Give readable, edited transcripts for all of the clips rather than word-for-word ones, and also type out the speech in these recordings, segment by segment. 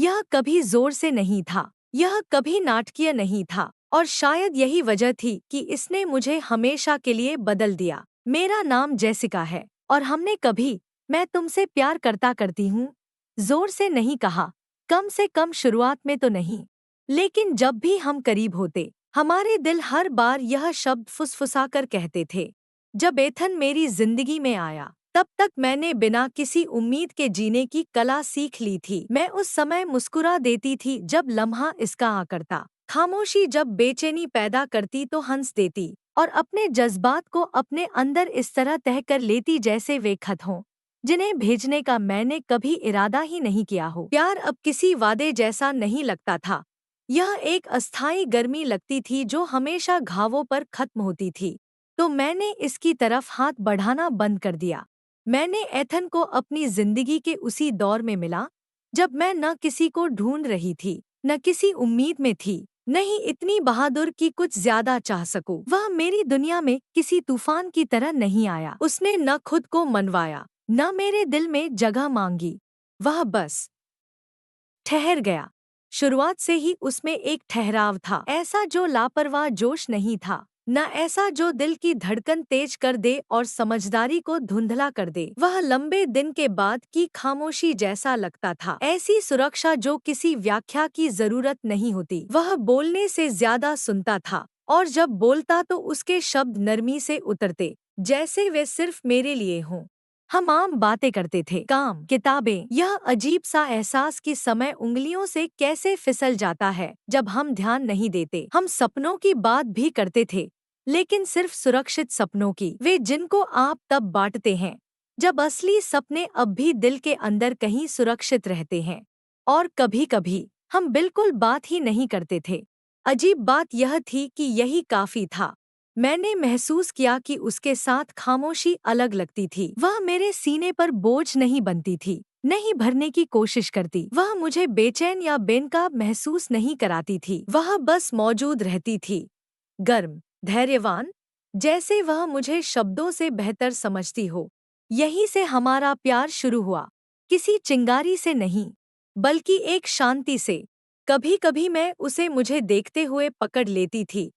यह कभी जोर से नहीं था, यह कभी नाटकीय नहीं था, और शायद यही वजह थी कि इसने मुझे हमेशा के लिए बदल दिया। मेरा नाम जेसिका है, और हमने कभी मैं तुमसे प्यार करती हूँ जोर से नहीं कहा, कम से कम शुरुआत में तो नहीं। लेकिन जब भी हम करीब होते, हमारे दिल हर बार यह शब्द फुसफुसाकर कहते थे। जब एथन मेरी जिंदगी में आया, तब तक मैंने बिना किसी उम्मीद के जीने की कला सीख ली थी। मैं उस समय मुस्कुरा देती थी जब लम्हा इसका आ करता, खामोशी जब बेचैनी पैदा करती तो हंस देती, और अपने जज्बात को अपने अंदर इस तरह तह कर लेती जैसे वे खत हों जिन्हें भेजने का मैंने कभी इरादा ही नहीं किया हो। प्यार अब किसी वादे जैसा नहीं लगता था, यह एक अस्थायी गर्मी लगती थी जो हमेशा घावों पर खत्म होती थी। तो मैंने इसकी तरफ हाथ बढ़ाना बंद कर दिया। मैंने एथन को अपनी जिंदगी के उसी दौर में मिला जब मैं न किसी को ढूंढ रही थी, न किसी उम्मीद में थी, नहीं इतनी बहादुर कि कुछ ज्यादा चाह सकूं। वह मेरी दुनिया में किसी तूफान की तरह नहीं आया। उसने न खुद को मनवाया, न मेरे दिल में जगह मांगी। वह बस ठहर गया। शुरुआत से ही उसमें एक ठहराव था, ऐसा जो लापरवाह जोश नहीं था, न ऐसा जो दिल की धड़कन तेज कर दे और समझदारी को धुंधला कर दे। वह लंबे दिन के बाद की खामोशी जैसा लगता था, ऐसी सुरक्षा जो किसी व्याख्या की जरूरत नहीं होती। वह बोलने से ज्यादा सुनता था, और जब बोलता तो उसके शब्द नरमी से उतरते, जैसे वे सिर्फ मेरे लिए हों। हम आम बातें करते थे, काम, किताबें, यह अजीब सा एहसास कि समय उंगलियों से कैसे फिसल जाता है जब हम ध्यान नहीं देते। हम सपनों की बात भी करते थे, लेकिन सिर्फ सुरक्षित सपनों की, वे जिनको आप तब बांटते हैं जब असली सपने अब भी दिल के अंदर कहीं सुरक्षित रहते हैं। और कभी कभी हम बिल्कुल बात ही नहीं करते थे। अजीब बात यह थी कि यही काफी था। मैंने महसूस किया कि उसके साथ खामोशी अलग लगती थी। वह मेरे सीने पर बोझ नहीं बनती थी, नहीं भरने की कोशिश करती। वह मुझे बेचैन या बेनकाब महसूस नहीं कराती थी। वह बस मौजूद रहती थी, गर्म, धैर्यवान, जैसे वह मुझे शब्दों से बेहतर समझती हो। यहीं से हमारा प्यार शुरू हुआ, किसी चिंगारी से नहीं, बल्कि एक शांति से। कभी कभी मैं उसे मुझे देखते हुए पकड़ लेती थी,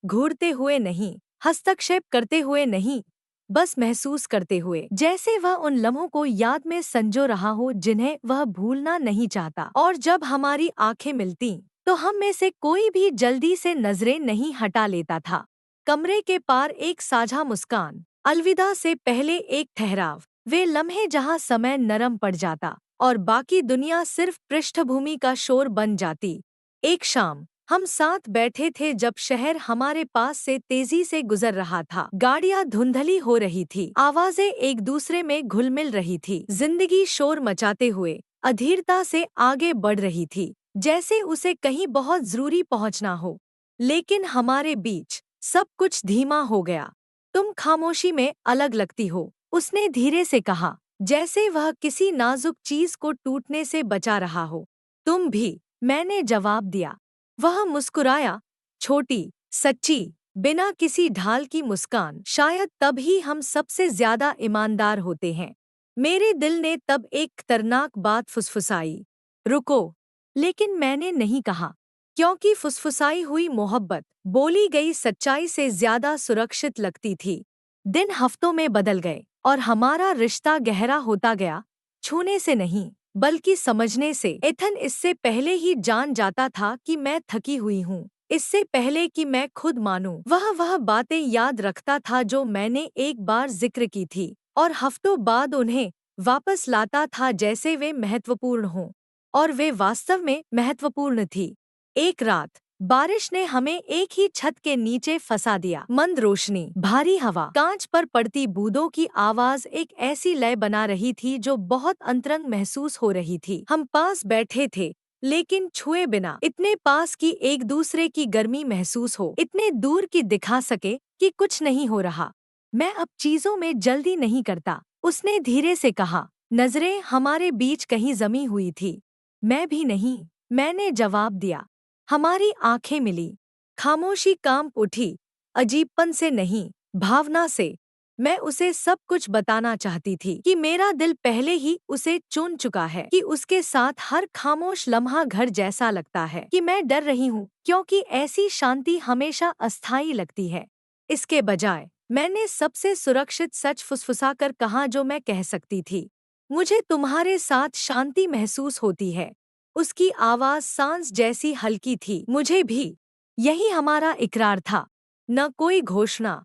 घूरते हुए नहीं, हस्तक्षेप करते हुए नहीं, बस महसूस करते हुए, जैसे वह उन लम्हों को याद में संजो रहा हो जिन्हें वह भूलना नहीं चाहता। और जब हमारी आंखें मिलती, तो हम में से कोई भी जल्दी से नजरें नहीं हटा लेता था। कमरे के पार एक साझा मुस्कान, अलविदा से पहले एक ठहराव, वे लम्हे जहां समय नरम पड़ जाता और बाकी दुनिया सिर्फ पृष्ठभूमि का शोर बन जाती। एक शाम हम साथ बैठे थे जब शहर हमारे पास से तेजी से गुजर रहा था। गाड़ियां धुंधली हो रही थी, आवाजें एक दूसरे में घुल-मिल रही थी। जिंदगी शोर मचाते हुए अधीरता से आगे बढ़ रही थी, जैसे उसे कहीं बहुत जरूरी पहुंचना हो। लेकिन हमारे बीच सब कुछ धीमा हो गया। तुम खामोशी में अलग लगती हो, उसने धीरे से कहा, जैसे वह किसी नाजुक चीज को टूटने से बचा रहा हो। तुम भी, मैंने जवाब दिया। वह मुस्कुराया, छोटी, सच्ची, बिना किसी ढाल की मुस्कान। शायद तब ही हम सबसे ज्यादा ईमानदार होते हैं। मेरे दिल ने तब एक खतरनाक बात फुसफुसाई, रुको। लेकिन मैंने नहीं कहा, क्योंकि फुसफुसाई हुई मोहब्बत बोली गई सच्चाई से ज्यादा सुरक्षित लगती थी। दिन हफ्तों में बदल गए और हमारा रिश्ता गहरा होता गया, छूने से नहीं बल्कि समझने से। एथन इससे पहले ही जान जाता था कि मैं थकी हुई हूँ, इससे पहले कि मैं खुद मानूं। वह बातें याद रखता था जो मैंने एक बार जिक्र की थी, और हफ्तों बाद उन्हें वापस लाता था जैसे वे महत्वपूर्ण हों। और वे वास्तव में महत्वपूर्ण थी। एक रात बारिश ने हमें एक ही छत के नीचे फंसा दिया। मंद रोशनी, भारी हवा, कांच पर पड़ती बूंदों की आवाज एक ऐसी लय बना रही थी जो बहुत अंतरंग महसूस हो रही थी। हम पास बैठे थे, लेकिन छुए बिना, इतने पास कि एक दूसरे की गर्मी महसूस हो, इतने दूर कि दिखा सके कि कुछ नहीं हो रहा। मैं अब चीजों में जल्दी नहीं करता, उसने धीरे से कहा। नजरें हमारे बीच कहीं जमी हुई थी। मैं भी नहीं, मैंने जवाब दिया। हमारी आंखें मिली, खामोशी कांप उठी, अजीबपन से नहीं, भावना से। मैं उसे सब कुछ बताना चाहती थी कि मेरा दिल पहले ही उसे चुन चुका है, कि उसके साथ हर खामोश लम्हा घर जैसा लगता है, कि मैं डर रही हूँ क्योंकि ऐसी शांति हमेशा अस्थायी लगती है। इसके बजाय मैंने सबसे सुरक्षित सच फुसफुसाकर कहा जो मैं कह सकती थी। मुझे तुम्हारे साथ शांति महसूस होती है। उसकी आवाज सांस जैसी हल्की थी। मुझे भी। यही हमारा इकरार था। न कोई घोषणा,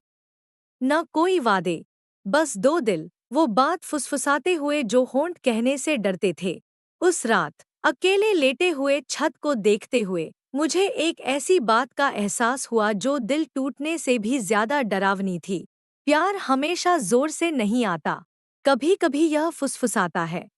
न कोई वादे, बस दो दिल। वो बात फुसफुसाते हुए जो होंठ कहने से डरते थे। उस रात अकेले लेटे हुए छत को देखते हुए मुझे एक ऐसी बात का एहसास हुआ जो दिल टूटने से भी ज्यादा डरावनी थी। प्यार हमेशा जोर से नहीं आता, कभी कभी यह फुसफुसाता है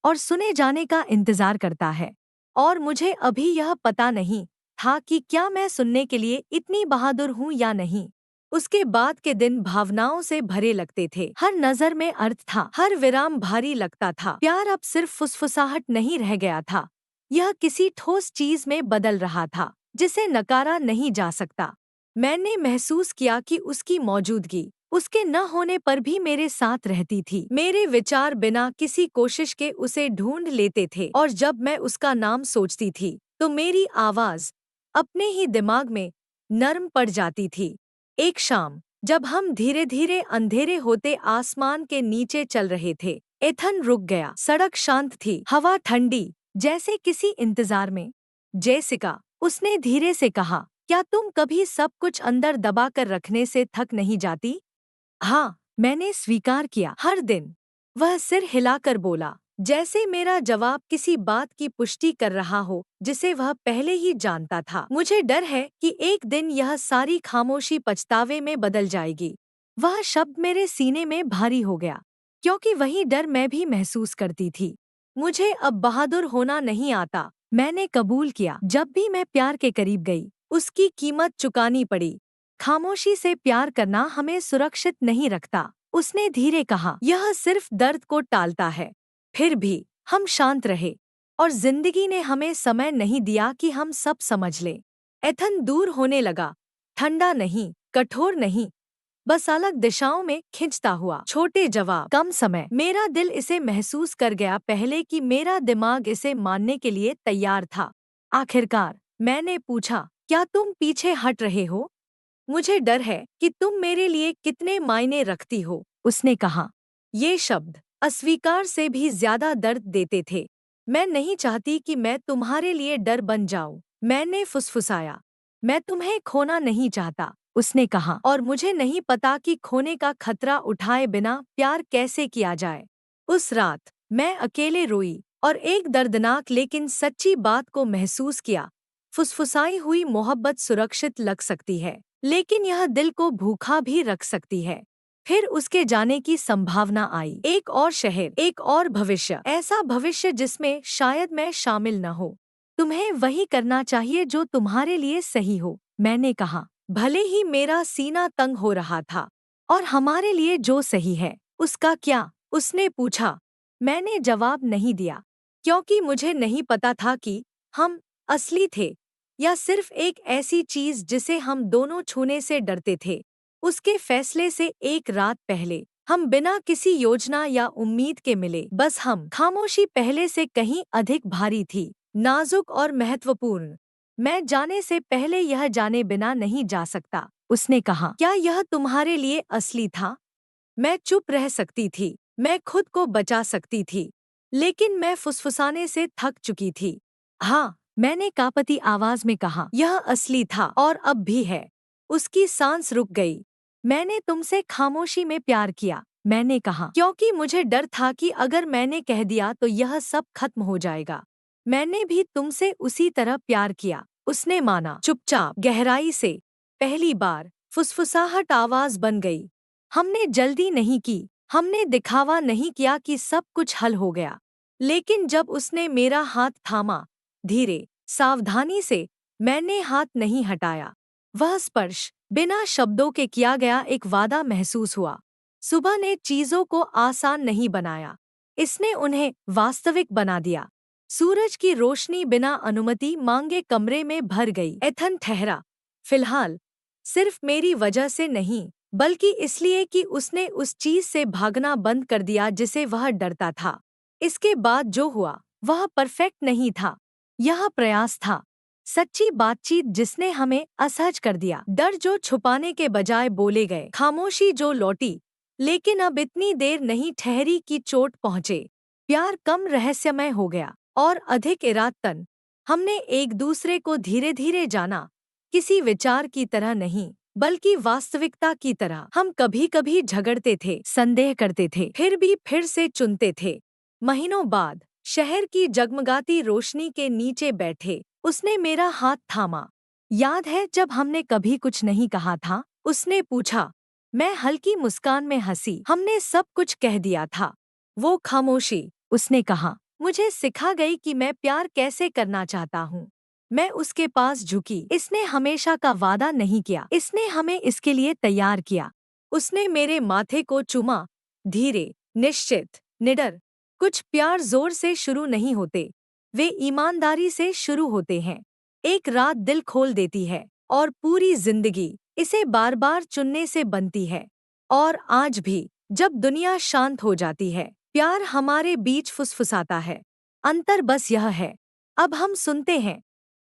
और सुने जाने का इंतजार करता है। और मुझे अभी यह पता नहीं था कि क्या मैं सुनने के लिए इतनी बहादुर हूँ या नहीं। उसके बाद के दिन भावनाओं से भरे लगते थे। हर नजर में अर्थ था, हर विराम भारी लगता था। प्यार अब सिर्फ फुसफुसाहट नहीं रह गया था, यह किसी ठोस चीज में बदल रहा था जिसे नकारा नहीं जा सकता। मैंने महसूस किया कि उसकी मौजूदगी उसके न होने पर भी मेरे साथ रहती थी। मेरे विचार बिना किसी कोशिश के उसे ढूंढ लेते थे और जब मैं उसका नाम सोचती थी तो मेरी आवाज अपने ही दिमाग में नर्म पड़ जाती थी। एक शाम जब हम धीरे धीरे अंधेरे होते आसमान के नीचे चल रहे थे, एथन रुक गया। सड़क शांत थी, हवा ठंडी, जैसे किसी इंतजार में। जेसिका, उसने धीरे से कहा, क्या तुम कभी सब कुछ अंदर दबा कर रखने से थक नहीं जाती? हाँ, मैंने स्वीकार किया, हर दिन। वह सिर हिलाकर बोला, जैसे मेरा जवाब किसी बात की पुष्टि कर रहा हो जिसे वह पहले ही जानता था। मुझे डर है कि एक दिन यह सारी खामोशी पछतावे में बदल जाएगी। वह शब्द मेरे सीने में भारी हो गया, क्योंकि वही डर मैं भी महसूस करती थी। मुझे अब बहादुर होना नहीं आता, मैंने कबूल किया। जब भी मैं प्यार के करीब गई, उसकी कीमत चुकानी पड़ी। खामोशी से प्यार करना हमें सुरक्षित नहीं रखता, उसने धीरे कहा। यह सिर्फ दर्द को टालता है। फिर भी हम शांत रहे और जिंदगी ने हमें समय नहीं दिया कि हम सब समझ लें। एथन दूर होने लगा, ठंडा नहीं, कठोर नहीं, बस अलग दिशाओं में खिंचता हुआ। छोटे जवाब, कम समय। मेरा दिल इसे महसूस कर गया पहले कि मेरा दिमाग इसे मानने के लिए तैयार था। आखिरकार मैंने पूछा, क्या तुम पीछे हट रहे हो? मुझे डर है कि तुम मेरे लिए कितने मायने रखती हो, उसने कहा। ये शब्द अस्वीकार से भी ज्यादा दर्द देते थे। मैं नहीं चाहती कि मैं तुम्हारे लिए डर बन जाऊं, मैंने फुसफुसाया। मैं तुम्हें खोना नहीं चाहता, उसने कहा, और मुझे नहीं पता कि खोने का खतरा उठाए बिना प्यार कैसे किया जाए। उस रात मैं अकेले रोई और एक दर्दनाक लेकिन सच्ची बात को महसूस किया। फुसफुसाई हुई मोहब्बत सुरक्षित लग सकती है, लेकिन यह दिल को भूखा भी रख सकती है। फिर उसके जाने की संभावना आई। एक और शहर, एक और भविष्य, ऐसा भविष्य जिसमें शायद मैं शामिल न हो। तुम्हें वही करना चाहिए जो तुम्हारे लिए सही हो, मैंने कहा। भले ही मेरा सीना तंग हो रहा था। और हमारे लिए जो सही है, उसका क्या? उसने पूछा। मैंने जवाब नहीं दिया, क्योंकि मुझे नहीं पता था कि हम असली थे या सिर्फ एक ऐसी चीज जिसे हम दोनों छूने से डरते थे। उसके फैसले से एक रात पहले हम बिना किसी योजना या उम्मीद के मिले। बस हम। खामोशी पहले से कहीं अधिक भारी थी, नाजुक और महत्वपूर्ण। मैं जाने से पहले यह जाने बिना नहीं जा सकता, उसने कहा। क्या यह तुम्हारे लिए असली था? मैं चुप रह सकती थी, मैं खुद को बचा सकती थी, लेकिन मैं फुसफुसाने से थक चुकी थी। हाँ, मैंने कांपती आवाज में कहा, यह असली था और अब भी है। उसकी सांस रुक गई। मैंने तुमसे खामोशी में प्यार किया, मैंने कहा, क्योंकि मुझे डर था कि अगर मैंने कह दिया तो यह सब खत्म हो जाएगा। मैंने भी तुमसे उसी तरह प्यार किया, उसने माना, चुपचाप, गहराई से। पहली बार फुसफुसाहट आवाज बन गई। हमने जल्दी नहीं की, हमने दिखावा नहीं किया कि सब कुछ हल हो गया। लेकिन जब उसने मेरा हाथ थामा, धीरे, सावधानी से, मैंने हाथ नहीं हटाया। वह स्पर्श बिना शब्दों के किया गया एक वादा महसूस हुआ। सुबह ने चीजों को आसान नहीं बनाया, इसने उन्हें वास्तविक बना दिया। सूरज की रोशनी बिना अनुमति मांगे कमरे में भर गई। एथन ठहरा। फिलहाल सिर्फ मेरी वजह से नहीं, बल्कि इसलिए कि उसने उस चीज से भागना बंद कर दिया जिसे वह डरता था। इसके बाद जो हुआ वह परफेक्ट नहीं था, यह प्रयास था, सच्ची बातचीत जिसने हमें असहज कर दिया। डर जो छुपाने के बजाय बोले गए, खामोशी जो लौटी, लेकिन अब इतनी देर नहीं ठहरी कि चोट पहुंचे। प्यार कम रहस्यमय हो गया और अधिक इरादतन। हमने एक दूसरे को धीरे धीरे जाना, किसी विचार की तरह नहीं बल्कि वास्तविकता की तरह। हम कभी कभी झगड़ते थे, संदेह करते थे, फिर भी फिर से चुनते थे। महीनों बाद शहर की जगमगाती रोशनी के नीचे बैठे उसने मेरा हाथ थामा। याद है जब हमने कभी कुछ नहीं कहा था? उसने पूछा। मैं हल्की मुस्कान में हंसी। हमने सब कुछ कह दिया था। वो खामोशी, उसने कहा, मुझे सिखा गई कि मैं प्यार कैसे करना चाहता हूँ। मैं उसके पास झुकी। इसने हमेशा का वादा नहीं किया, इसने हमें इसके लिए तैयार किया। उसने मेरे माथे को चूमा, धीरे, निश्चित, निडर। कुछ प्यार जोर से शुरू नहीं होते, वे ईमानदारी से शुरू होते हैं। एक रात दिल खोल देती है और पूरी जिंदगी इसे बार बार चुनने से बनती है। और आज भी जब दुनिया शांत हो जाती है, प्यार हमारे बीच फुसफुसाता है। अंतर बस यह है, अब हम सुनते हैं,